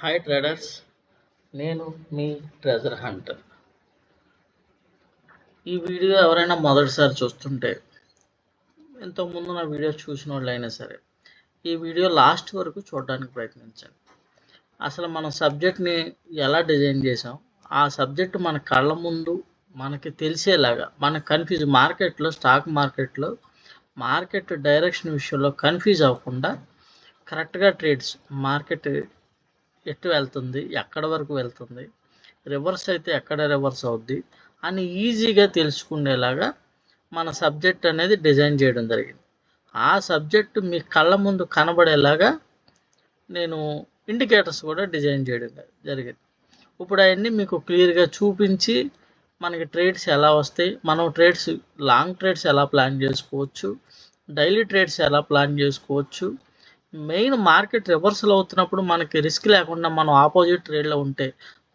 Hi traders, నేను మీ treasure Hunter. ఈ video ఎవరైనా మొదటిసారి చూస్తుంటే, ఇంతకుముందు నా వీడియో చూసిన వాళ్ళు అయినా సరే, ఈ వీడియో లాస్ట్ వరకు చూడడానికి ప్రయత్నించండి. అసలు మన సబ్జెక్ట్ని ఎలా డిజైన్ చేసాం, ఆ సబ్జెక్ట్ మన కళ్ళ ముందు మనకి తెలిసేలాగా, మన మార్కెట్లో స్టాక్ మార్కెట్ డైరెక్షన్ విషయంలో కన్ఫ్యూజ్ అవ్వకుండా కరెక్ట్గా ట్రేడ్స్ మార్కెట్ ఎటు వెళ్తుంది, ఎక్కడ వరకు వెళ్తుంది, రివర్స్ అయితే ఎక్కడ రివర్స్ అవుద్ది అని ఈజీగా తెలుసుకునేలాగా మన సబ్జెక్ట్ అనేది డిజైన్ చేయడం జరిగింది. ఆ సబ్జెక్ట్ మీ కళ్ళ ముందు కనబడేలాగా నేను ఇండికేటర్స్ కూడా డిజైన్ చేయడం జరిగింది. ఇప్పుడు అవన్నీ మీకు క్లియర్గా చూపించి మనకి ట్రేడ్స్ ఎలా వస్తాయి, మనం లాంగ్ ట్రేడ్స్ ఎలా ప్లాన్ చేసుకోవచ్చు, డైలీ ట్రేడ్స్ ఎలా ప్లాన్ చేసుకోవచ్చు, మెయిన్ మార్కెట్ రివర్సల్ అవుతున్నప్పుడు మనకి రిస్క్ లేకుండా మనం ఆపోజిట్ ట్రేడ్లో ఉంటే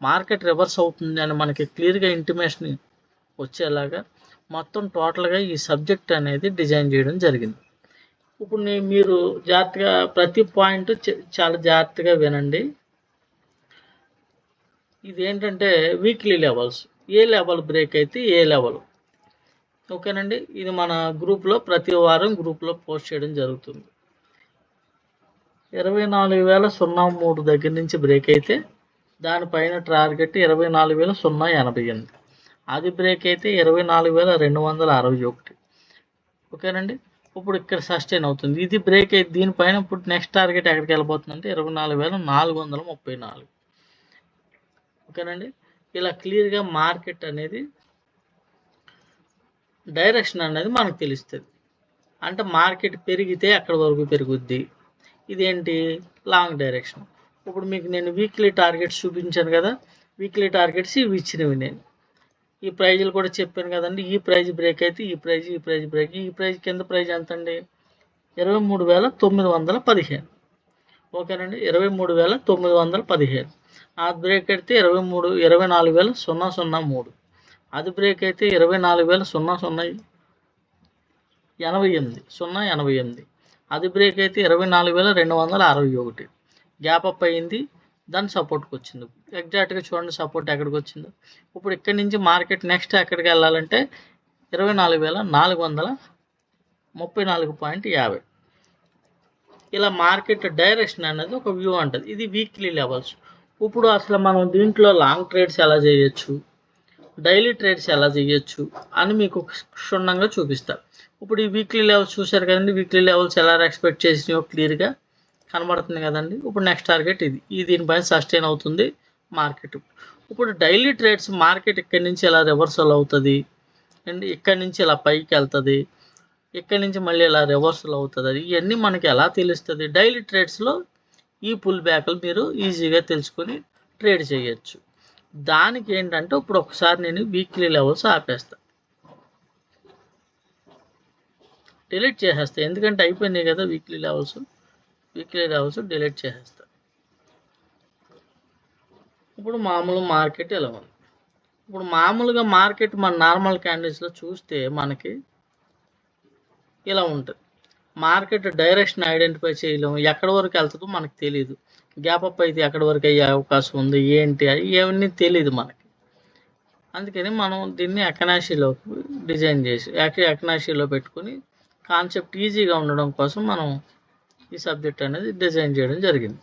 మార్కెట్ రివర్స్ అవుతుంది అని మనకి క్లియర్గా ఇంటిమేషన్ వచ్చేలాగా మొత్తం టోటల్గా ఈ సబ్జెక్ట్ అనేది డిజైన్ చేయడం జరిగింది. ఇప్పుడు మీరు జాగ్రత్తగా ప్రతి పాయింట్ చాలా జాగ్రత్తగా వినండి. ఇదేంటంటే వీక్లీ లెవెల్స్, ఏ లెవెల్ బ్రేక్ అయితే ఏ లెవెల్, ఓకేనండి. ఇది మన గ్రూప్లో ప్రతి వారం గ్రూప్లో పోస్ట్ చేయడం జరుగుతుంది. 24,003 దగ్గర నుంచి బ్రేక్ అయితే దానిపైన టార్గెట్ 24,088, అది బ్రేక్ అయితే 24,261, ఓకేనండి. ఇప్పుడు ఇక్కడ సస్టైన్ అవుతుంది, ఇది బ్రేక్ అయితే దీనిపైన ఇప్పుడు నెక్స్ట్ టార్గెట్ ఎక్కడికి వెళ్ళిపోతుందంటే 24,434, ఓకేనండి. ఇలా క్లియర్గా మార్కెట్ అనేది డైరెక్షన్ అనేది మనకు తెలుస్తుంది. అంటే మార్కెట్ పెరిగితే అక్కడ వరకు పెరుగుద్ది, ఇదేంటి లాంగ్ డైరెక్షన్. ఇప్పుడు మీకు నేను వీక్లీ టార్గెట్స్ చూపించాను కదా, వీక్లీ టార్గెట్స్ ఇవి ఇచ్చినవి. నేను ఈ ప్రైజ్లు కూడా చెప్పాను కదండి. ఈ ప్రైజ్ బ్రేక్ అయితే ఈ ప్రైజ్ బ్రేక్, ఈ ప్రైజ్ కింద ప్రైజ్ ఎంత అండి 23,915, ఓకేనండి. 23,915 ఆ బ్రేక్ అయితే 24,003, అది బ్రేక్ అయితే 24,088, అది బ్రేక్ అయితే 24,261, గ్యాప్ అప్ అయ్యింది, దాని సపోర్ట్కి వచ్చింది. ఎగ్జాక్ట్గా చూడండి సపోర్ట్ ఎక్కడికి వచ్చిందో. ఇప్పుడు ఇక్కడి నుంచి మార్కెట్ నెక్స్ట్ ఎక్కడికి వెళ్ళాలంటే 24,434.50. ఇలా మార్కెట్ డైరెక్షన్ అనేది ఒక వ్యూ ఉంటుంది. ఇది వీక్లీ లెవెల్స్. ఇప్పుడు అసలు మనం దీంట్లో లాంగ్ ట్రేడ్స్ ఎలా చేయొచ్చు, డైలీ ట్రేడ్స్ ఎలా చేయొచ్చు అని మీకు క్షుణ్ణంగా చూపిస్తారు. ఇప్పుడు ఈ వీక్లీ లెవెల్స్ చూశారు కదండి, వీక్లీ లెవెల్స్ ఎలా ఎక్స్పెక్ట్ చేసినాయో క్లియర్గా కనబడుతుంది కదండి. ఇప్పుడు నెక్స్ట్ టార్గెట్ ఇది దీనిపైన సస్టైన్ అవుతుంది మార్కెట్. ఇప్పుడు డైలీ ట్రేడ్స్ మార్కెట్ ఇక్కడి నుంచి ఎలా రివర్సల్ అవుతుంది అండ్ ఇక్కడి నుంచి ఇలా పైకి వెళ్తుంది, ఇక్కడి నుంచి మళ్ళీ ఇలా రివర్సల్ అవుతుంది, అది ఇవన్నీ మనకి ఎలా తెలుస్తుంది. డైలీ ట్రేడ్స్లో ఈ పుల్ బ్యాక్లు మీరు ఈజీగా తెలుసుకొని ట్రేడ్ చేయొచ్చు. దానికి ఏంటంటే ఇప్పుడు ఒకసారి నేను వీక్లీ లెవెల్స్ ఆపేస్తాను, డిలీట్ చేసేస్తాను, ఎందుకంటే అయిపోయినాయి కదా వీక్లీ లెవెల్స్ డిలీట్ చేసేస్తాను. ఇప్పుడు మామూలు మార్కెట్ ఎలా ఉంది. ఇప్పుడు మామూలుగా మార్కెట్ మన నార్మల్ క్యాండిల్స్లో చూస్తే మనకి ఇలా ఉంటుంది. మార్కెట్ డైరెక్షన్ ఐడెంటిఫై చేయలేము, ఎక్కడి వరకు వెళ్తుందో మనకు తెలియదు. గ్యాప్ అప్ అయితే ఎక్కడి వరకు అయ్యే అవకాశం ఉంది, ఏంటి ఇవన్నీ తెలియదు మనకి. అందుకని మనం దీన్ని ఎకనాషీలోకి డిజైన్ చేసి ఎకనాషీలో పెట్టుకుని కాన్సెప్ట్ ఈజీగా ఉండడం కోసం మనం ఈ సబ్జెక్ట్ అనేది డిజైన్ చేయడం జరిగింది.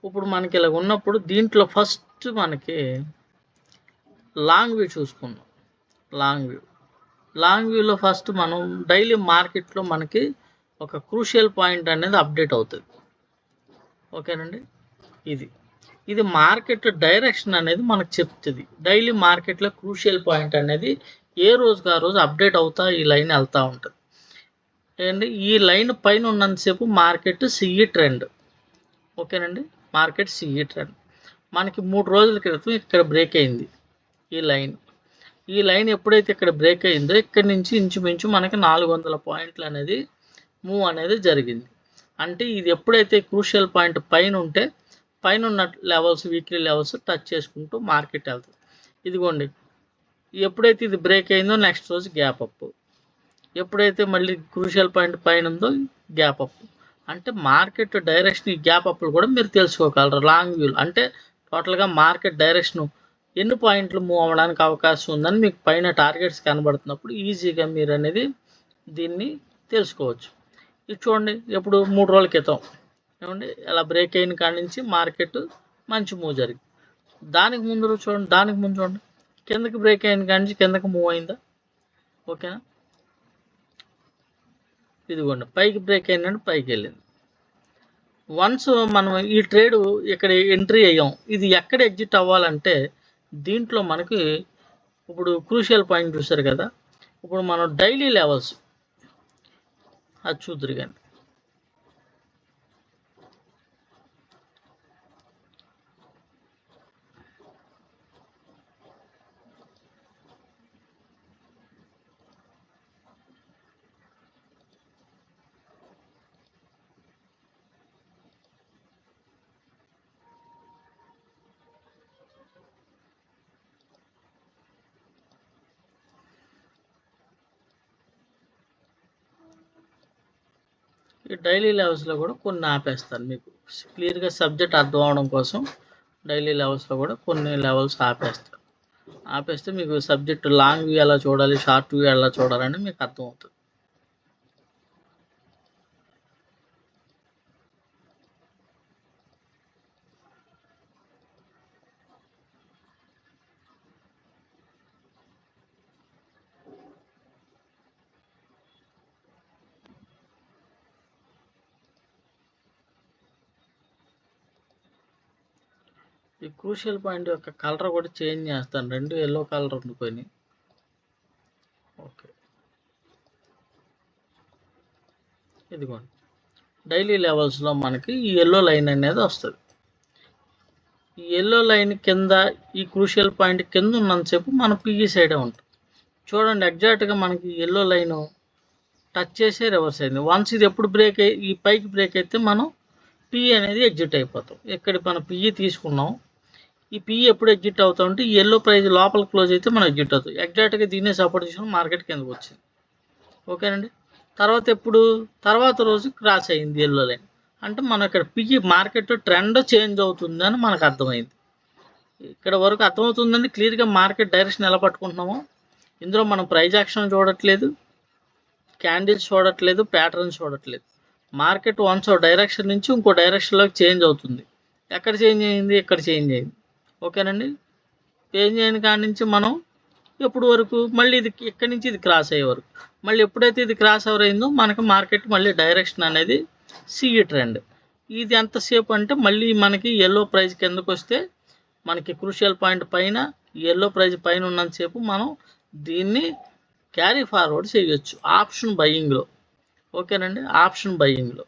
ఇప్పుడు మనకి ఇలా ఉన్నప్పుడు దీంట్లో ఫస్ట్ మనకి లాంగ్ వ్యూ చూసుకుందాం. లాంగ్ వ్యూలో ఫస్ట్ మనం డైలీ మార్కెట్లో మనకి ఒక క్రూషియల్ పాయింట్ అనేది అప్డేట్ అవుతుంది, ఓకేనండి. ఇది మార్కెట్ డైరెక్షన్ అనేది మనకు చెప్తుంది. డైలీ మార్కెట్లో క్రూషియల్ పాయింట్ అనేది ఏ రోజుకి ఆ రోజు అప్డేట్ అవుతా ఈ లైన్ వెళ్తూ ఉంటుంది. అండ్ ఈ లైన్ పైన ఉన్నంతసేపు మార్కెట్ సిఈ ట్రెండ్, ఓకేనండి. మార్కెట్ సిఈ ట్రెండ్ మనకి 3 రోజుల క్రితం ఇక్కడ బ్రేక్ అయింది. ఈ లైన్ ఎప్పుడైతే ఇక్కడ బ్రేక్ అయిందో ఇక్కడ నుంచి ఇంచుమించు మనకి 400 పాయింట్లు అనేది మూవ్ అనేది జరిగింది. అంటే ఇది ఎప్పుడైతే క్రూషియల్ పాయింట్ పైన ఉంటే పైన ఉన్న లెవెల్స్ వీక్లీ లెవెల్స్ టచ్ చేసుకుంటూ మార్కెట్ వెళ్తుంది. ఇదిగోండి, ఎప్పుడైతే ఇది బ్రేక్ అయిందో నెక్స్ట్ రోజు గ్యాప్ అప్, ఎప్పుడైతే మళ్ళీ క్రూషియల్ పాయింట్ పైన ఉందో గ్యాప్ అప్, అంటే మార్కెట్ డైరెక్షన్ ఈ గ్యాప్ అప్లు కూడా మీరు తెలుసుకోగలరు లాంగ్ వ్యూలో. అంటే టోటల్గా మార్కెట్ డైరెక్షన్ ఎన్ని పాయింట్లు మూవ్ అవ్వడానికి అవకాశం ఉందని మీకు పైన టార్గెట్స్ కనబడుతున్నప్పుడు ఈజీగా మీరు అనేది దీన్ని తెలుసుకోవచ్చు. ఇది చూడండి, ఎప్పుడు 3 రోజుల క్రితం ఏమండి ఇలా బ్రేక్ అయిన కాడి నుంచి మార్కెట్ మంచి మూవ్ జరిగింది. దానికి ముందు చూడండి, చూడండి కిందకి బ్రేక్ అయిన కాడి నుంచి కిందకి మూవ్ అయిందా? ఓకేనా? ఇదిగోండి పైకి బ్రేక్ అయిందంటే పైకి వెళ్ళింది. వన్స్ మనం ఈ ట్రేడ్ ఇక్కడ ఎంట్రీ అయ్యాం, ఇది ఎక్కడ ఎగ్జిట్ అవ్వాలంటే దీంట్లో మనకి ఇప్పుడు క్రూషియల్ పాయింట్ చూసారు కదా, ఇప్పుడు మనం డైలీ లెవెల్స్ అది చూద్దరు కానీ ఈ డైలీ లెవెల్స్లో కూడా కొన్ని ఆపేస్తాను మీకు క్లియర్గా సబ్జెక్ట్ అర్థం అవడం కోసం. డైలీ లెవెల్స్లో కూడా కొన్ని లెవెల్స్ ఆపేస్తాను. ఆపేస్తే మీకు సబ్జెక్ట్ లాంగ్ వ్యూ ఎలా చూడాలి, షార్ట్ వ్యూ ఎలా చూడాలని మీకు అర్థమవుతుంది. ఈ క్రూషియల్ పాయింట్ యొక్క కలర్ కూడా చేంజ్ చేస్తాను, 2 ఎల్లో కలర్ ఉండిపోయినాయి. ఓకే, ఇదిగోండి డైలీ లెవెల్స్లో మనకి ఈ ఎల్లో లైన్ అనేది వస్తుంది. ఈ ఎల్లో లైన్ కింద ఈ క్రూషియల్ పాయింట్ కింద ఉన్నంతసేపు మన పిఈ సైడే ఉంటుంది. చూడండి ఎగ్జాక్ట్గా మనకి ఎల్లో లైన్ టచ్ చేసే రివర్స్ అయింది. వన్స్ ఇది ఎప్పుడు బ్రేక్ అయ్యి ఈ పైకి బ్రేక్ అయితే మనం పిఈ అనేది ఎగ్జిట్ అయిపోతాం. ఇక్కడ మనం పిఈ తీసుకున్నాం, ఈ పిఈ ఎప్పుడు ఎగ్జిట్ అవుతాం అంటే ఈ ఎల్లో ప్రైస్ లోపల క్లోజ్ అయితే మనం ఎగ్జిట్ అవుతాం. ఎగ్జాక్ట్గా దీన్నే సపోర్ట్ తీసుకుని మార్కెట్ కిందకు వచ్చింది. ఓకేనండి. తర్వాత రోజు క్రాస్ అయింది ఎల్లో లైన్, అంటే మనం ఇక్కడ పిఈ మార్కెట్ ట్రెండ్ చేంజ్ అవుతుందని మనకు అర్థమైంది. ఇక్కడ వరకు అర్థమవుతుందని క్లియర్గా మార్కెట్ డైరెక్షన్ ఎలా పట్టుకుంటున్నామో. ఇందులో మనం ప్రైజ్ యాక్షన్ చూడట్లేదు, క్యాండిల్స్ చూడట్లేదు, ప్యాటర్న్స్ చూడట్లేదు. మార్కెట్ వన్స్ డైరెక్షన్ నుంచి ఇంకో డైరెక్షన్లోకి చేంజ్ అవుతుంది. ఎక్కడ చేంజ్ అయింది? ఇక్కడ చేంజ్ అయింది. ఓకేనండి. చేంజ్ అయిన కాడి నుంచి మనం ఎప్పుడు వరకు మళ్ళీ ఇది ఇక్కడి నుంచి ఇది క్రాస్ అయ్యే వరకు, మళ్ళీ ఎప్పుడైతే ఇది క్రాస్ ఓవర్ అయిందో మనకి మార్కెట్ మళ్ళీ డైరెక్షన్ అనేది సిఈ ట్రెండ్. ఇది ఎంతసేపు అంటే మళ్ళీ మనకి ఎల్లో ప్రైస్ కిందకు వస్తే మనకి క్రూషియల్ పాయింట్ పైన ఎల్లో ప్రైస్ పైన ఉన్నంతసేపు మనం దీన్ని క్యారీ ఫార్వర్డ్ చేయొచ్చు ఆప్షన్ బయ్యింగ్లో. ఓకేనండి. ఆప్షన్ బయ్యింగ్లో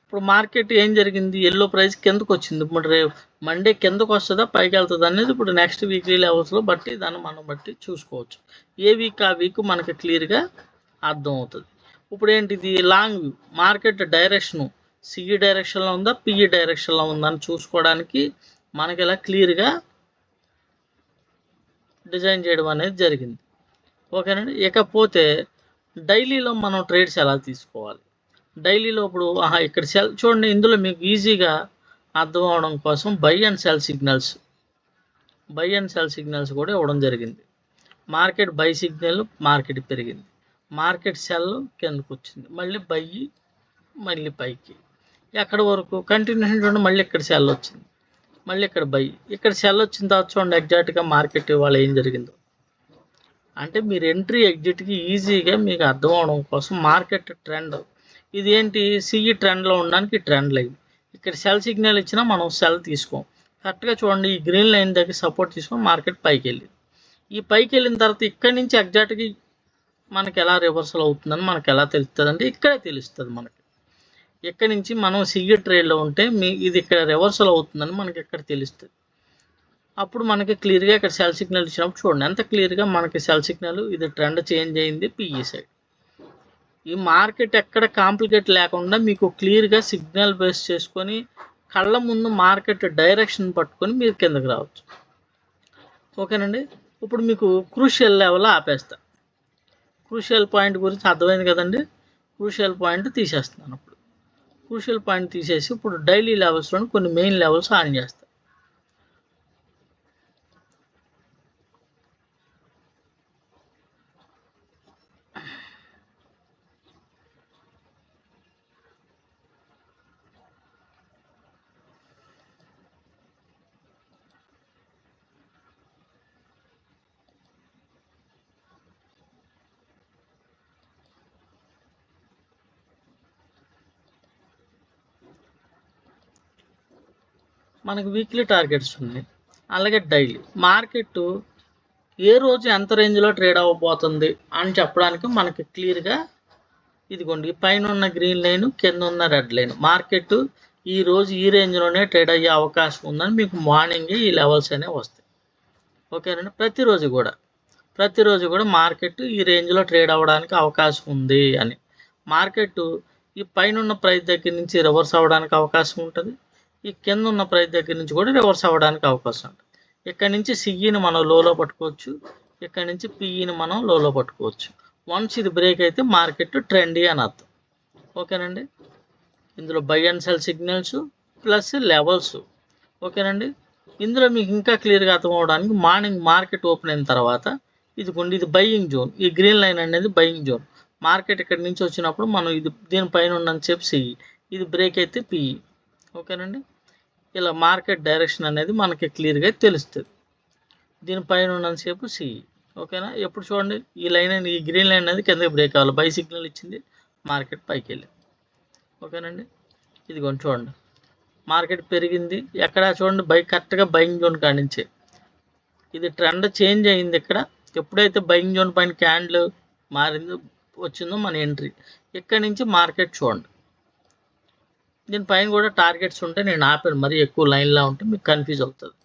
ఇప్పుడు మార్కెట్ ఏం జరిగింది? ఎల్లో ప్రైస్ కిందకు వచ్చింది. ఇప్పుడు రేపు మండే కిందకు వస్తుందా పైకి వెళ్తుందా అనేది ఇప్పుడు నెక్స్ట్ వీక్లీ లెవెల్స్లో బట్టి దాన్ని మనం బట్టి చూసుకోవచ్చు. ఏ వీక్ ఆ వీక్ మనకి క్లియర్గా అర్థం అవుతుంది. ఇప్పుడు ఏంటిది? Long view market direction CE డైరెక్షన్లో ఉందా పిఈ డైరెక్షన్లో ఉందా అని చూసుకోవడానికి మనకి ఇలా క్లియర్గా డిజైన్ చేయడం అనేది జరిగింది. ఓకేనండి. ఇకపోతే డైలీలో మనం ట్రేడ్స్ ఎలా తీసుకోవాలి? డైలీలో ఇప్పుడు ఇక్కడ సెల్ చూడండి, ఇందులో మీకు ఈజీగా అర్థం అవడం కోసం బై అండ్ సెల్ సిగ్నల్స్ కూడా ఇవ్వడం జరిగింది. మార్కెట్ బై సిగ్నల్ మార్కెట్ పెరిగింది, మార్కెట్ సెల్ కిందకు వచ్చింది, మళ్ళీ బై మళ్ళీ పైకి, ఎక్కడ వరకు కంటిన్యూషన్ చూడండి. మళ్ళీ ఇక్కడ సెల్ వచ్చింది, మళ్ళీ ఇక్కడ బై, ఇక్కడ సెల్ వచ్చిన తర్వాత చూడండి ఎగ్జాక్ట్గా మార్కెట్ ఇవాళ ఏం జరిగిందో. అంటే మీరు ఎంట్రీ ఎగ్జిట్కి ఈజీగా మీకు అర్థం అవడం కోసం మార్కెట్ ట్రెండ్ ఇది ఏంటి? సిఈ ట్రెండ్లో ఉండడానికి ట్రెండ్ లైన్. ఇక్కడ సెల్ సిగ్నల్ ఇచ్చినా మనం సెల్ తీసుకోం. కరెక్ట్గా చూడండి, ఈ గ్రీన్ లైన్ దగ్గర సపోర్ట్ తీసుకొని మార్కెట్ పైకి వెళ్ళింది. ఈ పైకి వెళ్ళిన తర్వాత ఇక్కడి నుంచి ఎగ్జాక్ట్గా మనకి ఎలా రివర్సల్ అవుతుందని మనకు ఎలా తెలుస్తుంది అంటే ఇక్కడే తెలుస్తుంది మనకి. ఇక్కడి నుంచి మనం సిఈ ట్రేడ్లో ఉంటే ఇది ఇక్కడ రివర్సల్ అవుతుందని మనకి ఇక్కడ తెలుస్తుంది. అప్పుడు మనకి క్లియర్గా ఇక్కడ సెల్ సిగ్నల్ ఇచ్చినప్పుడు చూడండి ఎంత క్లియర్గా మనకి సెల్ సిగ్నల్ ఇది ట్రెండ్ చేంజ్ అయింది పిఈ సైడ్. ఈ మార్కెట్ ఎక్కడ కాంప్లికేట్ లేకుండా మీకు క్లియర్గా సిగ్నల్ బేస్ చేసుకొని కళ్ళ ముందు మార్కెట్ డైరెక్షన్ పట్టుకొని మీరు కిందకి రావచ్చు. ఓకేనండి. ఇప్పుడు మీకు క్రూషియల్ లెవెల్ ఆపేస్తా. క్రూషియల్ పాయింట్ గురించి అర్థమైంది కదండి. క్రూషియల్ పాయింట్ తీసేస్తున్నాను. అప్పుడు క్రూషియల్ పాయింట్ తీసేసి ఇప్పుడు డైలీ లెవెల్స్లో కొన్ని మెయిన్ లెవెల్స్ ఆన్ చేస్తాను. మనకి వీక్లీ టార్గెట్స్ ఉన్నాయి, అలాగే డైలీ మార్కెట్ ఏ రోజు ఎంత రేంజ్లో ట్రేడ్ అవ్వబోతుంది అని చెప్పడానికి మనకి క్లియర్గా ఇదిగోండి పైన ఉన్న గ్రీన్ లైన్ కింద ఉన్న రెడ్ లైన్ మార్కెట్ ఈ రోజు ఈ రేంజ్లోనే ట్రేడ్ అయ్యే అవకాశం ఉందని మీకు మార్నింగే ఈ లెవెల్స్ అనేవి వస్తాయి. ఓకేనండి. ప్రతిరోజు కూడా మార్కెట్ ఈ రేంజ్లో ట్రేడ్ అవ్వడానికి అవకాశం ఉంది అని. మార్కెట్ ఈ పైన ఉన్న ప్రైస్ దగ్గర నుంచి రివర్స్ అవ్వడానికి అవకాశం ఉంటుంది, ఈ కింద ఉన్న ప్రైస్ దగ్గర నుంచి కూడా రివర్స్ అవ్వడానికి అవకాశం ఉంటుంది. ఇక్కడ నుంచి సిఈని మనం లోలో పట్టుకోవచ్చు, ఇక్కడ నుంచి పిఈని మనం లోలో పట్టుకోవచ్చు. వన్స్ ఇది బ్రేక్ అయితే మార్కెట్ ట్రెండీ అని అర్థం. ఓకేనండి. ఇందులో by and cell signals plus levels. ఓకేనండి. ఇందులో మీకు ఇంకా క్లియర్గా అర్థం అవడానికి మార్నింగ్ మార్కెట్ ఓపెన్ అయిన తర్వాత ఇదిగోండి ఇది బయింగ్ జోన్, ఈ గ్రీన్ లైన్ అనేది బయింగ్ జోన్. మార్కెట్ ఇక్కడ నుంచి వచ్చినప్పుడు మనం ఇది దీనిపైన ఉన్నంత సేపు సిఈ, ఇది బ్రేక్ అయితే పిఈ. ఓకేనండి. ఇలా మార్కెట్ డైరెక్షన్ అనేది మనకి క్లియర్గా తెలుస్తుంది. దీనిపైన ఉన్నంతసేపు సిఈ. ఓకేనా. ఎప్పుడు చూడండి ఈ లైన్ ఈ గ్రీన్ లైన్ అనేది కిందకి బ్రేక్ అవ్వాలి, బై సిగ్నల్ ఇచ్చింది, మార్కెట్ పైకి వెళ్ళింది. ఓకేనండి. ఇదిగోండి చూడండి మార్కెట్ పెరిగింది, ఎక్కడ చూడండి కరెక్ట్గా బయింగ్ జోన్ కానించే ఇది ట్రెండ్ చేంజ్ అయింది. ఇక్కడ ఎప్పుడైతే బయింగ్ జోన్ పైన క్యాండిల్ మారిందో వచ్చిందో మన ఎంట్రీ. ఇక్కడ నుంచి మార్కెట్ చూడండి దీనిపైన కూడా టార్గెట్స్ ఉంటే నేను ఆపాను, మరీ ఎక్కువ లైన్లా ఉంటే మీకు కన్ఫ్యూజ్ అవుతుంది.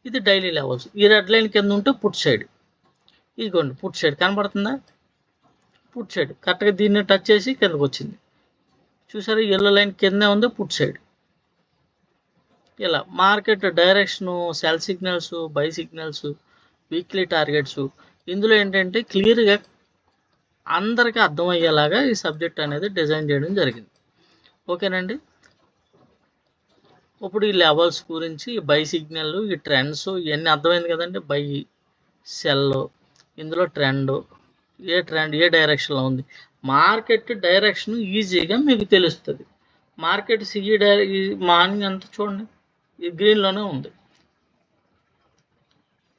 ఇది డైలీ లెవెల్స్. ఈ రెడ్ లైన్ కింద ఉంటే పుట్ సైడ్, ఇదిగోండి పుట్ సైడ్ కనబడుతుందా, పుట్ సైడ్ కరెక్ట్గా దీన్ని టచ్ చేసి కిందకు వచ్చింది. చూసారు ఎల్లో లైన్ కిందే ఉంది, పుట్ సైడ్. ఇలా market direction, cell signals, by signals, weekly targets, ఇందులో ఏంటంటే క్లియర్గా అందరికీ అర్థమయ్యేలాగా ఈ సబ్జెక్ట్ అనేది డిజైన్ చేయడం జరిగింది. ఓకేనండి. ఇప్పుడు ఈ లెవెల్స్ గురించి, బై సిగ్నల్, ఈ ట్రెండ్స్ ఇవన్నీ అర్థమైంది కదండి. బై సెల్, ఇందులో ట్రెండ్ ఏ డైరెక్షన్లో ఉంది, మార్కెట్ డైరెక్షన్ ఈజీగా మీకు తెలుస్తుంది. మార్కెట్ సిఈ మార్నింగ్ అంతా చూడండి ఈ గ్రీన్లోనే ఉంది,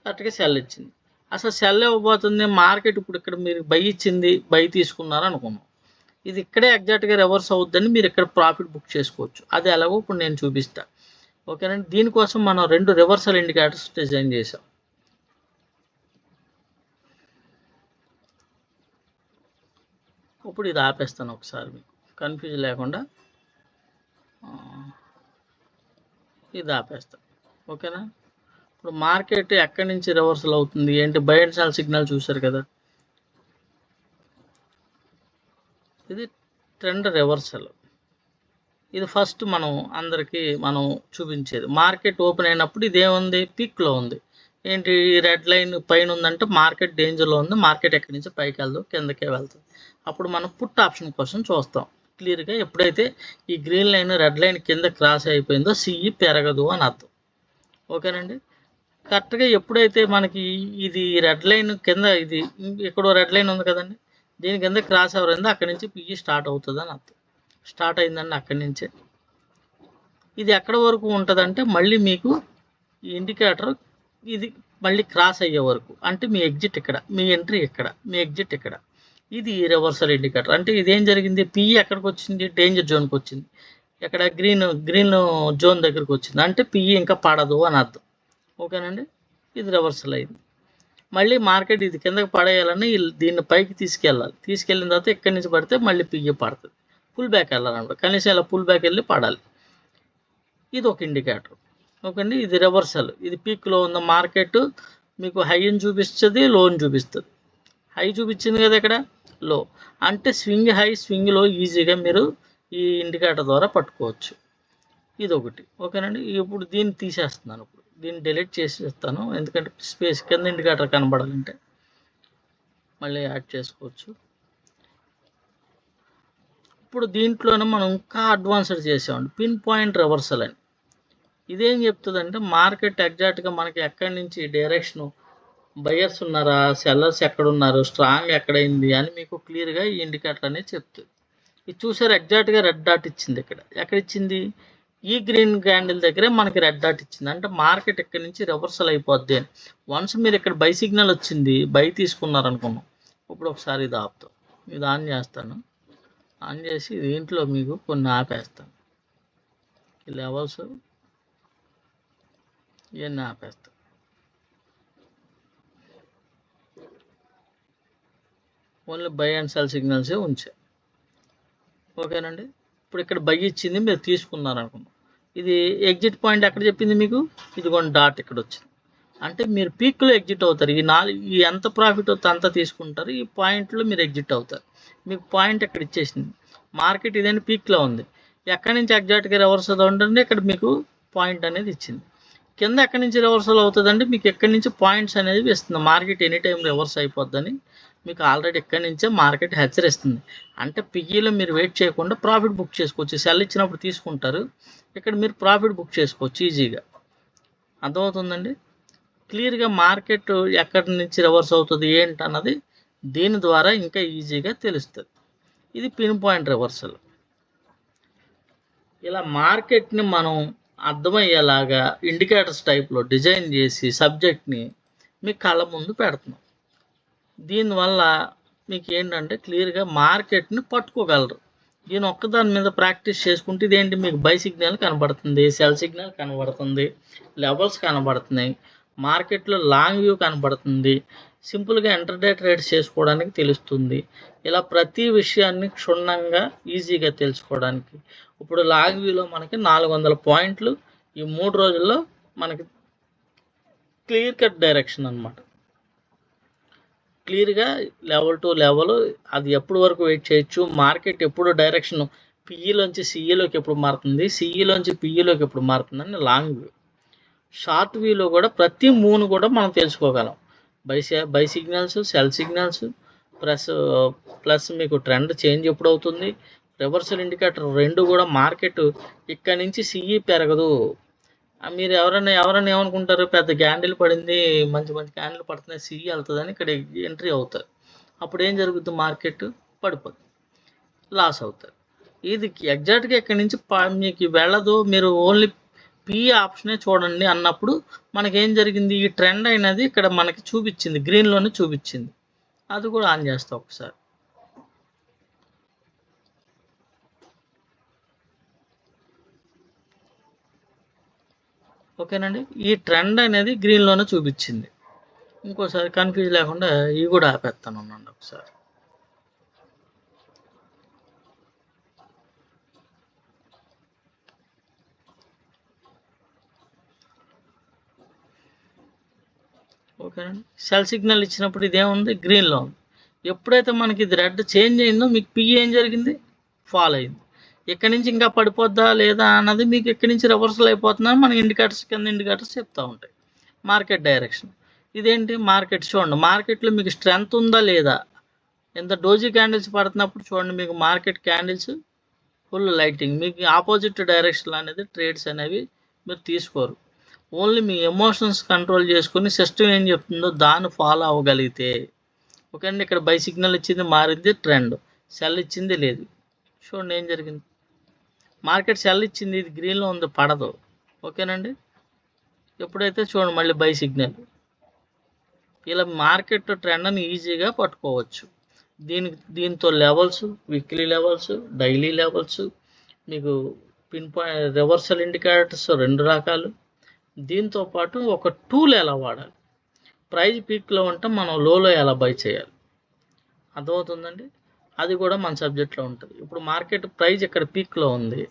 కరెక్ట్గా సెల్ ఇచ్చింది. అసలు సెల్ ఇవ్వబోతుంది మార్కెట్. ఇప్పుడు ఇక్కడ మీరు బై ఇచ్చింది, బై తీసుకున్నారు అనుకున్నాం, ఇది ఇక్కడే ఎగ్జాక్ట్గా రివర్స్ అవుతుందని మీరు ఇక్కడ ప్రాఫిట్ బుక్ చేసుకోవచ్చు. అది ఎలాగో ఇప్పుడు నేను చూపిస్తాను. ఓకేనండి. దీనికోసం మనం 2 రివర్సల్ ఇండికేటర్స్ డిజైన్ చేసాం. ఇప్పుడు ఇది ఆపేస్తాను ఒకసారి మీకు కన్ఫ్యూజ్ లేకుండా, ఇది ఆపేస్తాను. ఓకేనా. ఇప్పుడు మార్కెట్ ఎక్కడి నుంచి రివర్సల్ అవుతుంది ఏంటి, బై అండ్ సెల్ సిగ్నల్ చూసారు కదా, ఇది ట్రెండ్ రివర్సల్. ఇది ఫస్ట్ మనం అందరికీ చూపించేది. మార్కెట్ ఓపెన్ అయినప్పుడు ఇదేముంది, పీక్లో ఉంది. ఏంటి రెడ్ లైన్ పైన ఉందంటే మార్కెట్ డేంజర్లో ఉంది, మార్కెట్ ఎక్కడి నుంచి పైకి వెళ్దు కిందకే వెళ్తుంది. అప్పుడు మనం పుట్ ఆప్షన్ కోసం చూస్తాం క్లియర్గా. ఎప్పుడైతే ఈ గ్రీన్ లైన్ రెడ్ లైన్ కింద క్రాస్ అయిపోయిందో సిఈ పెరగదు అని అర్థం. ఓకేనండి. కరెక్ట్గా ఎప్పుడైతే మనకి ఇది రెడ్ లైన్ కింద, ఇది ఎక్కడో రెడ్ లైన్ ఉంది కదండి, దీని కింద క్రాస్ అవ్వరిందో అక్కడి నుంచి పిఈ స్టార్ట్ అవుతుంది అని అర్థం. స్టార్ట్ అయిందండి అక్కడి నుంచే. ఇది ఎక్కడ వరకు ఉంటుందంటే మళ్ళీ మీకు ఈ ఇండికేటర్ ఇది మళ్ళీ క్రాస్ అయ్యే వరకు, అంటే మీ ఎగ్జిట్ ఇక్కడ, మీ ఎంట్రీ ఇక్కడ, మీ ఎగ్జిట్ ఇక్కడ. ఇది రివర్సల్ ఇండికేటర్. అంటే ఇదేం జరిగింది, పిఈ ఎక్కడికి వచ్చింది, డేంజర్ జోన్కి వచ్చింది. ఇక్కడ గ్రీన్ జోన్ దగ్గరకు వచ్చింది, అంటే పిఈ ఇంకా పడదు అని అర్థం. ఓకేనండి. ఇది రివర్సల్ అయింది. మళ్ళీ మార్కెట్ ఇది కిందకి పడేయాలని దీన్ని పైకి తీసుకెళ్ళాలి. తీసుకెళ్ళిన తర్వాత ఇక్కడి నుంచి పడితే మళ్ళీ పిఈ పడుతుంది, పుల్ బ్యాక్ వెళ్ళాలన్నమాట. కనీసం ఇలా పుల్ బ్యాక్ వెళ్ళి పడాలి. ఇది ఒక ఇండికేటర్. ఓకే అండి. ఇది రివర్సల్. ఇది పీక్లో ఉన్న మార్కెట్ మీకు హైని చూపిస్తుంది, లోని చూపిస్తుంది. హై చూపించింది కదా ఇక్కడ, లో అంటే స్వింగ్ హై, స్వింగ్ లో ఈజీగా మీరు ఈ ఇండికేటర్ ద్వారా పట్టుకోవచ్చు. ఇది ఒకటి. ఓకేనండి. ఇప్పుడు దీన్ని తీసేస్తున్నాను, ఇప్పుడు దీన్ని డిలీట్ చేసేస్తాను, ఎందుకంటే స్పేస్ కింద ఇండికేటర్ కనబడాలంటే. మళ్ళీ యాడ్ చేసుకోవచ్చు. ఇప్పుడు దీంట్లోనే మనం ఇంకా అడ్వాన్స్డ్ చేసామండి పిన్ పాయింట్ రివర్సల్ అని. ఇదేం చెప్తుందంటే మార్కెట్ ఎగ్జాక్ట్గా మనకి ఎక్కడి నుంచి డైరెక్షను, బయర్స్ ఉన్నారా, సెల్లర్స్ ఎక్కడున్నారు, స్ట్రాంగ్ ఎక్కడైంది అని మీకు క్లియర్గా ఈ ఇండికేటర్ అనేది చెప్తుంది. ఇది చూసారు ఎగ్జాక్ట్గా రెడ్ డాట్ ఇచ్చింది. ఇక్కడ ఎక్కడ ఇచ్చింది, ఈ గ్రీన్ క్యాండిల్ దగ్గరే మనకి రెడ్ డాట్ ఇచ్చింది. అంటే మార్కెట్ ఇక్కడ నుంచి రివర్సల్ అయిపోద్ది అని. వన్స్ మీరు ఇక్కడ బై సిగ్నల్ వచ్చింది, బై తీసుకున్నారు అనుకున్నాం. ఇప్పుడు ఒకసారి ఇది ఆపుతాం, ఇది ఆన్ చేస్తాను. ఆన్ చేసి దీంట్లో మీకు కొన్ని ఆపేస్తాను, ఈ లెవెల్స్ ఇవన్నీ ఆపేస్తాను. ఓన్లీ బై అండ్ సెల్ సిగ్నల్సే ఉంచా. ఓకేనండి. ఇప్పుడు ఇక్కడ బై ఇచ్చింది, మీరు తీసుకున్నారు అనుకున్నాం. ఇది ఎగ్జిట్ పాయింట్ ఎక్కడ చెప్పింది మీకు, ఇదిగోండి డాట్ ఇక్కడ వచ్చింది. అంటే మీరు పీక్లో ఎగ్జిట్ అవుతారు. ఈ ఎంత ప్రాఫిట్ అవుతుందో అంత తీసుకుంటారు. ఈ పాయింట్లో మీరు ఎగ్జిట్ అవుతారు. మీకు పాయింట్ ఇక్కడ ఇచ్చేసింది. మార్కెట్ ఇదేంటి పీక్లో ఉంది. ఎక్కడి నుంచి ఎగ్జాక్ట్గా రివర్సల్ అవుతుందంటే ఇక్కడ మీకు పాయింట్ అనేది ఇచ్చింది. కింద ఎక్కడి నుంచి రివర్సల్ అవుతుందంటే మీకు ఎక్కడి నుంచి పాయింట్స్ అనేది ఇస్తుంది. మార్కెట్ ఎనీ టైం రివర్స్ అయిపోద్దని మీకు ఆల్రెడీ ఎక్కడి నుంచే మార్కెట్ హెచ్చరిస్తుంది. అంటే పిఈలో మీరు వెయిట్ చేయకుండా ప్రాఫిట్ బుక్ చేసుకోవచ్చు. సెల్ ఇచ్చినప్పుడు తీసుకుంటారు, ఇక్కడ మీరు ప్రాఫిట్ బుక్ చేసుకోవచ్చు ఈజీగా. అర్థమవుతుందండి. క్లియర్గా మార్కెట్ ఎక్కడి నుంచి రివర్స్ అవుతుంది ఏంటి అన్నది దీని ద్వారా ఇంకా ఈజీగా తెలుస్తుంది. ఇది పిన్ పాయింట్ రివర్సల్. ఇలా మార్కెట్ని మనం అర్థమయ్యేలాగా ఇండికేటర్స్ టైప్లో డిజైన్ చేసి సబ్జెక్ట్ని మీ కళ్ళ ముందు పెడుతున్నాం. దీనివల్ల మీకు ఏంటంటే క్లియర్గా మార్కెట్ని పట్టుకోగలరు. దీని ఒక్కదాని మీద ప్రాక్టీస్ చేసుకుంటే ఇదేంటి, మీకు బై సిగ్నల్ కనబడుతుంది, సెల్ సిగ్నల్ కనబడుతుంది, లెవెల్స్ కనబడుతున్నాయి, మార్కెట్లో లాంగ్ వ్యూ కనబడుతుంది, సింపుల్గా ఇంటర్డే ట్రేడ్స్ చేసుకోవడానికి తెలుస్తుంది. ఇలా ప్రతి విషయాన్ని క్షుణ్ణంగా ఈజీగా తెలుసుకోవడానికి ఇప్పుడు లాంగ్ వ్యూలో మనకి 400 పాయింట్లు ఈ 3 రోజుల్లో మనకి క్లియర్ కట్ డైరెక్షన్ అనమాట. క్లియర్గా లెవెల్ టు లెవెల్ అది ఎప్పుడు వరకు వెయిట్ చేయొచ్చు, మార్కెట్ ఎప్పుడు డైరెక్షన్ పిఈలోంచి సిఈలోకి ఎప్పుడు మారుతుంది, సిఈలోంచి పిఈలోకి ఎప్పుడు మారుతుందని లాంగ్ వ్యూ. షార్ట్ వ్యూలో కూడా ప్రతి మూవ్ను కూడా మనం తెలుసుకోగలం. By signals, cell signals, plus మీకు ట్రెండ్ చేంజ్ ఎప్పుడు అవుతుంది, రివర్సల్ ఇండికేటర్ రెండు కూడా మార్కెట్ ఇక్కడ నుంచి సిఈ పెరగదు. మీరు ఎవరైనా ఏమనుకుంటారు, పెద్ద క్యాండిల్ పడింది, మంచి క్యాండిల్ పడుతున్నాయి, సిఈ వెళ్తుందని ఇక్కడ ఎంట్రీ అవుతారు. అప్పుడు ఏం జరుగుతుంది, మార్కెట్ పడిపోతుంది, లాస్ అవుతారు. ఇది ఎగ్జాక్ట్గా ఇక్కడ నుంచి మీకు వెళ్ళదు, మీరు ఓన్లీ పిఈ ఆప్షనే చూడండి అన్నప్పుడు మనకేం జరిగింది, ఈ ట్రెండ్ అయినది ఇక్కడ మనకి చూపించింది, గ్రీన్లోనే చూపించింది. అది కూడా ఆన్ చేస్తా ఒకసారి. ఓకేనండి. ఈ ట్రెండ్ అనేది గ్రీన్లోనే చూపించింది. ఇంకోసారి కన్ఫ్యూజ్ లేకుండా ఇవి కూడా ఆపేస్తాను అన్నాను ఒకసారి. ఓకేనండి. సెల్ సిగ్నల్ ఇచ్చినప్పుడు ఇదేముంది, గ్రీన్లో ఉంది. ఎప్పుడైతే మనకి ఇది రెడ్ చేంజ్ అయిందో మీకు పిఈ ఏం జరిగింది, ఫాల్ అయింది. ఎక్కడి నుంచి ఇంకా పడిపోద్దా లేదా అన్నది మీకు ఎక్కడి నుంచి రివర్సల్ అయిపోతుందని మన ఇండికేటర్స్ చెప్తూ ఉంటాయి. మార్కెట్ డైరెక్షన్ ఇదేంటి, మార్కెట్ చూడండి, మార్కెట్లో మీకు స్ట్రెంత్ ఉందా లేదా. ఎంత డోజీ క్యాండిల్స్ పడుతున్నప్పుడు చూడండి, మీకు మార్కెట్ క్యాండిల్స్ ఫుల్ లైటింగ్, మీకు ఆపోజిట్ డైరెక్షన్ అనేది ట్రేడ్స్ అనేవి మీరు తీసుకోరు. ఓన్లీ మీ ఎమోషన్స్ కంట్రోల్ చేసుకుని సిస్టమ్ ఏం చెప్తుందో దాన్ని ఫాలో అవ్వగలిగితే. ఓకే అండి. ఇక్కడ బై సిగ్నల్ ఇచ్చింది, మారింది ట్రెండ్, సెల్ ఇచ్చింది లేదు. చూడండి ఏం జరిగింది, మార్కెట్ సెల్ ఇచ్చింది, ఇది గ్రీన్లో ఉంది, పడదు. ఓకేనండి. ఎప్పుడైతే చూడండి మళ్ళీ బై సిగ్నల్. ఇలా మార్కెట్ ట్రెండ్ని ఈజీగా పట్టుకోవచ్చు. దీంతో levels, weekly levels, daily levels, మీకు పిన్ పాయింట్ రివర్సల్ ఇండికేటర్స్ 2 రకాలు. దీంతో పాటు ఒక టూల్ ఎలా వాడాలి, ప్రైజ్ పీక్లో ఉంటే మనం లోలో ఎలా బై చేయాలి, అర్థమవుతుందండి. అది కూడా మన సబ్జెక్ట్లో ఉంటుంది. ఇప్పుడు మార్కెట్ ప్రైజ్ ఇక్కడ పీక్లో ఉంది,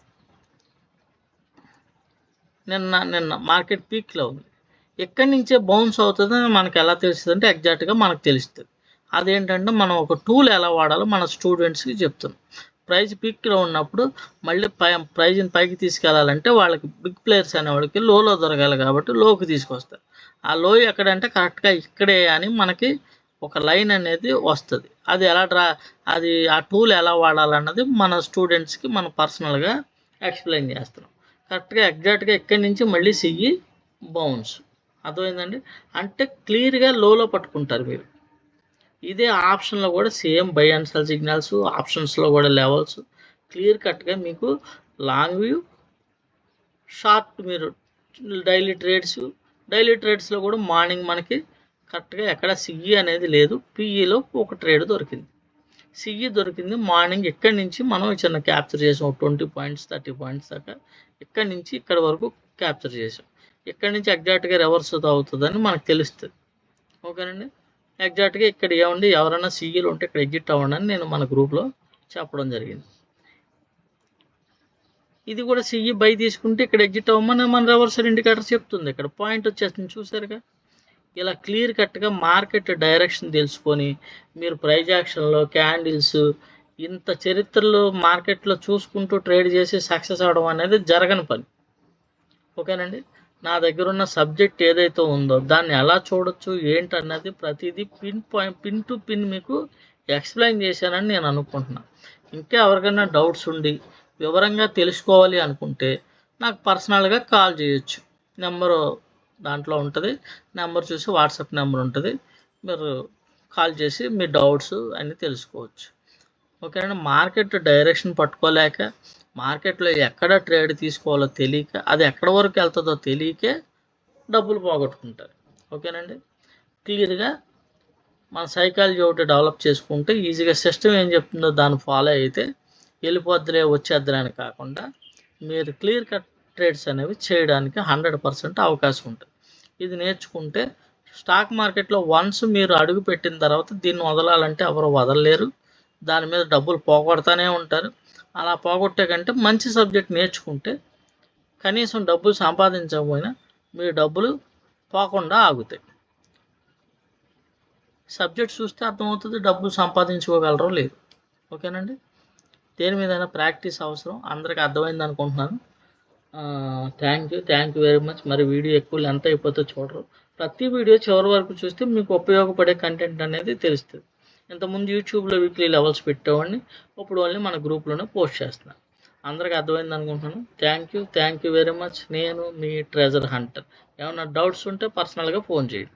నిన్న మార్కెట్ పీక్లో ఉంది, ఎక్కడి నుంచే బౌన్స్ అవుతుందని మనకు ఎలా తెలుస్తుంది అంటే ఎగ్జాక్ట్గా మనకు తెలుస్తుంది. అదేంటంటే మనం ఒక టూల్ ఎలా వాడాలో మన స్టూడెంట్స్కి చెప్తున్నాం. ప్రైజ్ పీక్లో ఉన్నప్పుడు మళ్ళీ ప్రైజ్ని పైకి తీసుకెళ్లాలంటే వాళ్ళకి బిగ్ ప్లేయర్స్ అనేవాళ్ళకి లోలో దొరకాలి కాబట్టి లోకి తీసుకొస్తారు. ఆ లో ఎక్కడంటే కరెక్ట్గా ఇక్కడే అని మనకి ఒక లైన్ అనేది వస్తుంది. అది అది ఆ టూల్ ఎలా వాడాలన్నది మన స్టూడెంట్స్కి మనం పర్సనల్గా ఎక్స్ప్లెయిన్ చేస్తున్నాం. కరెక్ట్గా ఎగ్జాక్ట్గా ఇక్కడి నుంచి మళ్ళీ సిఈ బౌన్స్. అర్థమైందండి? అంటే క్లియర్గా లోలో పట్టుకుంటారు మీరు. ఇదే ఆప్షన్లో కూడా same by and cell signals, ఆప్షన్స్లో కూడా లెవెల్స్ క్లియర్ కట్గా మీకు లాంగ్ వ్యూ, షార్ట్ మీరు డైలీ ట్రేడ్స్లో కూడా మార్నింగ్ మనకి కరెక్ట్గా ఎక్కడ సిఈ అనేది లేదు. పిఈలో ఒక ట్రేడ్ దొరికింది, సిఈ దొరికింది. మార్నింగ్ ఇక్కడి నుంచి మనం చిన్న క్యాప్చర్ చేసాం 20 పాయింట్స్ 30 పాయింట్స్ దాకా. ఇక్కడి నుంచి ఇక్కడ వరకు క్యాప్చర్ చేసాం. ఇక్కడి నుంచి ఎగ్జాక్ట్గా రివర్స్ అవుతుందని మనకు తెలుస్తుంది. ఓకేనండి? ఎగ్జాక్ట్గా ఇక్కడ ఏమండి ఎవరైనా సిఈలు ఉంటే ఇక్కడ ఎగ్జిట్ అవ్వండి అని నేను మన గ్రూప్లో చెప్పడం జరిగింది. ఇది కూడా సిఈ బై తీసుకుంటే ఇక్కడ ఎగ్జిట్ అవ్వమని మన రివర్సల్ ఇండికేటర్ చెప్తుంది. ఇక్కడ పాయింట్ వచ్చేస్తుంది చూసారుగా. ఇలా క్లియర్ కట్గా మార్కెట్ డైరెక్షన్ తెలుసుకొని మీరు ప్రైజ్ యాక్షన్లో క్యాండిల్స్ ఇంత చరిత్రలో మార్కెట్లో చూసుకుంటూ ట్రేడ్ చేసి సక్సెస్ అవడం అనేది జరగని పని. ఓకేనండి? నా దగ్గర ఉన్న సబ్జెక్ట్ ఏదైతే ఉందో దాన్ని ఎలా చూడొచ్చు ఏంటన్నది ప్రతిదీ పిన్ టు పిన్ మీకు ఎక్స్ప్లెయిన్ చేశానని నేను అనుకుంటున్నాను. ఇంకా ఎవరికైనా డౌట్స్ ఉండి వివరంగా తెలుసుకోవాలి అనుకుంటే నాకు పర్సనల్గా కాల్ చేయొచ్చు. నెంబరు దాంట్లో ఉంటుంది. నెంబర్ చూసి వాట్సాప్ నెంబర్ ఉంటుంది. మీరు కాల్ చేసి మీ డౌట్స్ అన్నీ తెలుసుకోవచ్చు. ఓకేనండి? మార్కెట్ డైరెక్షన్ పట్టుకోలేక మార్కెట్లో ఎక్కడ ట్రేడ్ తీసుకోవాలో తెలియక అది ఎక్కడ వరకు వెళ్తుందో తెలియకే డబ్బులు పోగొట్టుకుంటారు. ఓకేనండి? క్లియర్గా మన సైకాలజీ ఒకటి డెవలప్ చేసుకుంటే ఈజీగా సిస్టమ్ ఏం చెప్తుందో దాన్ని ఫాలో అయితే వెళ్ళిపోద్దులే వచ్చేద్దులే అని కాకుండా మీరు క్లియర్ కట్ ట్రేడ్స్ అనేవి చేయడానికి 100% అవకాశం ఉంటుంది. ఇది నేర్చుకుంటే స్టాక్ మార్కెట్లో వన్స్ మీరు అడుగు పెట్టిన తర్వాత దీన్ని వదలాలంటే ఎవరు వదలలేరు. దాని మీద డబ్బులు పోగొడతానే ఉంటారు. అలా పోగొట్టే కంటే మంచి సబ్జెక్ట్ నేర్చుకుంటే కనీసం డబ్బులు సంపాదించకపోయినా మీ డబ్బులు పోకుండా ఆగుతాయి. సబ్జెక్ట్ చూస్తే అర్థమవుతుంది డబ్బులు సంపాదించుకోగలరో లేదు. ఓకేనండి? దేని మీదైనా ప్రాక్టీస్ అవసరం. అందరికీ అర్థమైంది అనుకుంటున్నాను. Thank you very much. మరి వీడియో ఎక్కువ లెంత్ అయిపోతే చూడరు. ప్రతి వీడియో చివరి వరకు చూస్తే మీకు ఉపయోగపడే కంటెంట్ అనేది తెలుస్తుంది. ఇంతకుముందు యూట్యూబ్లో వీక్లీ లెవెల్స్ పెట్టేవాడిని, ఇప్పుడు ఓన్లీ మన గ్రూప్లోనే పోస్ట్ చేస్తున్నాను. అందరికీ అర్థమైంది అనుకుంటున్నాను. Thank you very much. నేను మీ ట్రెజర్ హంటర్. ఏమైనా డౌట్స్ ఉంటే పర్సనల్గా ఫోన్ చేయండి.